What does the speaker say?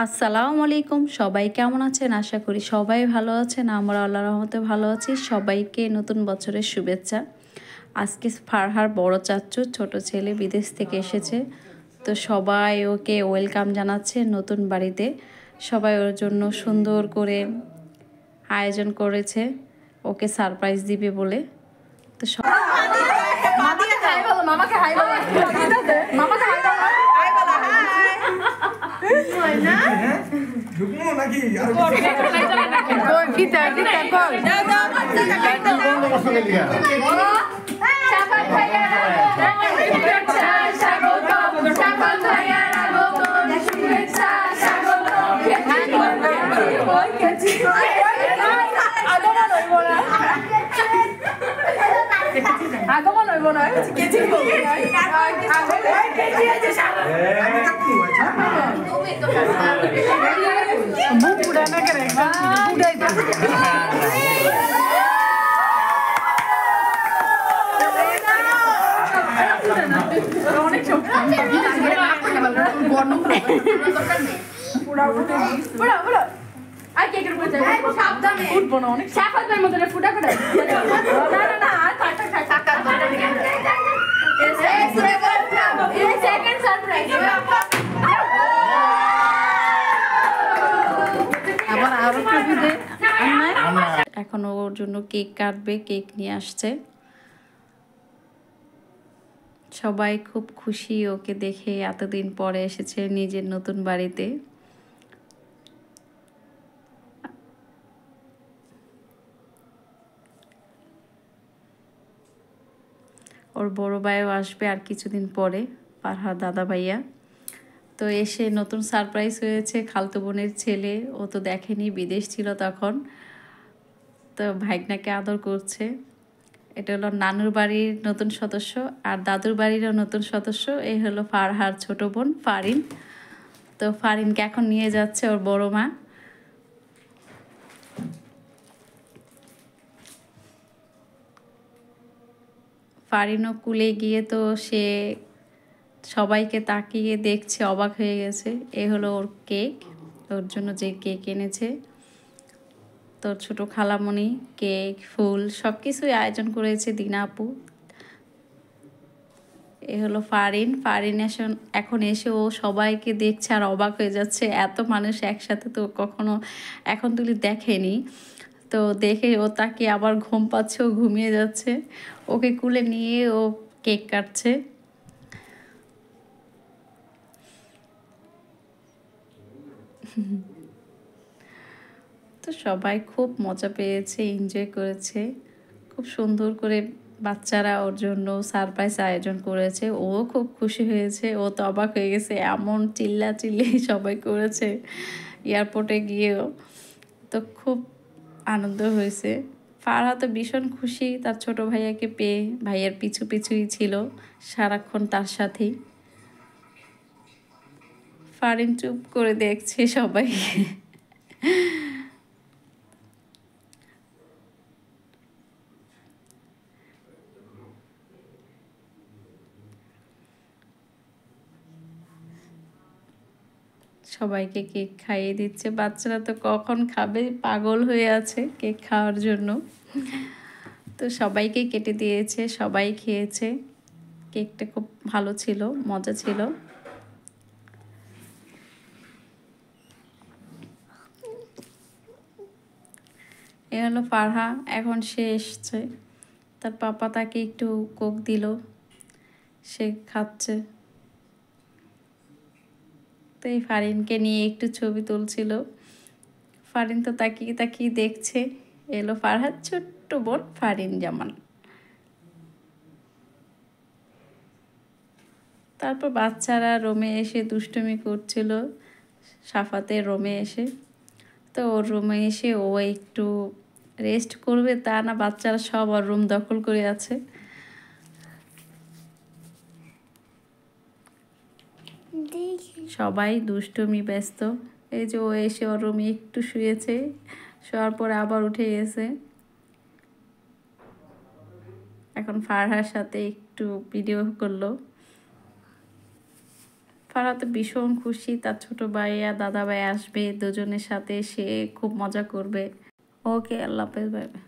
আসসালামু আলাইকুম, সবাই কেমন আছেন? আশা করি সবাই ভালো আছেন। আমরা আল্লাহর রহমতে ভালো আছি। সবাইকে নতুন বছরের শুভেচ্ছা। আজকে ফারহার বড় চাচ্চু ছোট ছেলে বিদেশ থেকে এসেছে, তো সবাই ওকে ওয়েলকাম জানাচ্ছে নতুন বাড়িতে। সবাই ওর জন্য সুন্দর করে আয়োজন করেছে, ওকে সারপ্রাইজ দিবে বলে। তো মামাকে হাই বলো, মামাকে হাই বলো। আগমন হইব না কেজি এখন ওর জন্য কেক কাটবে, কেক নিয়ে আসছে। সবাই খুব খুশি ওকে দেখে, এতদিন পরে এসেছে নিজের নতুন বাড়িতে। ওর বড় ভাইও আসবে আর কিছুদিন পরে, ফারহার দাদা ভাইয়া। তো এসে নতুন সারপ্রাইজ হয়েছে, খালতো বোনের ছেলে, ও তো দেখেনি, বিদেশ ছিল তখন। তো ভাইগনাকে আদর করছে। এটা হলো নানুর বাড়ির নতুন সদস্য, আর দাদুর বাড়িরও নতুন সদস্য। এই হলো ফারহার ছোট বোন ফারিন। তো ফারিনকে এখন নিয়ে যাচ্ছে ওর বড় মা। ফারিনও কুলে গিয়ে তো সে সবাইকে তাকিয়ে দেখছে, অবাক হয়ে গেছে। এ হলো ওর কেক, ওর জন্য যে কেক এনেছে। তোর ছোট খালামণি কেক, ফুল সব কিছুই আয়োজন করেছে দিনা আপু। এ হলো ফারিন। ফারিন এখন এসে ও সবাইকে দেখছে আর অবাক হয়ে যাচ্ছে, এত মানুষ একসাথে তো কখনো এখন তুলি দেখেনি। তো দেখে ও তাকে আবার ঘুম পাচ্ছে, ও ঘুমিয়ে যাচ্ছে। ওকে কুলে নিয়ে ও কেক কাটছে। তো সবাই খুব মজা পেয়েছে, এনজয় করেছে। খুব সুন্দর করে বাচ্চারা ওর জন্য সারপ্রাইজ আয়োজন করেছে। ও খুব খুশি হয়েছে, ও তো অবাক হয়ে গেছে, এমন চিল্লি সবাই করেছে এয়ারপোর্টে গিয়েও। তো খুব আনন্দ হয়েছে। ফারহা তো ভীষণ খুশি তার ছোট ভাইয়াকে পেয়ে, ভাইয়ার পিছুই ছিল সারাক্ষণ তার সাথেই। ফারিন চুপ করে দেখছে সবাই। সবাইকে কেক খাইয়ে দিচ্ছে। বাচ্চারা তো কখন খাবে, পাগল হয়ে আছে কেক খাওয়ার জন্য। তো সবাইকে কেটে দিয়েছে, সবাই খেয়েছে। কেকটা খুব ভালো ছিল, মজা ছিল। এ হলো ফারহা, এখন সে এসছে। তার পাপা তাকে একটু কোক দিল, সে খাচ্ছে। তো এই ফারিনকে নিয়ে একটু ছবি তুলছিল। ফারিন তো তাকিয়ে দেখছে। এলো ফারহার ছোট্ট বোন ফারিন জামান। তারপর বাচ্চারা রুমে এসে দুষ্টুমি করছিল, সাফাতের রুমে এসে। তো ওর রুমে এসে ও একটু রেস্ট করবে, তা না বাচ্চারা সব ওর রুম দখল করে আছে। সবাই দুষ্টুমি ব্যস্ত। এই যে ও এসে ওর রুমে একটু শুয়েছে, শোয়ার পরে আবার উঠে গেছে। এখন ফারহার সাথে একটু ভিডিও করলো। ফারাহ তো ভীষণ খুশি, তার ছোট ভাই আর দাদা ভাই আসবে, দুজনের সাথে সে খুব মজা করবে। ওকে, আল্লাহ হাফেজ, বাই বাই।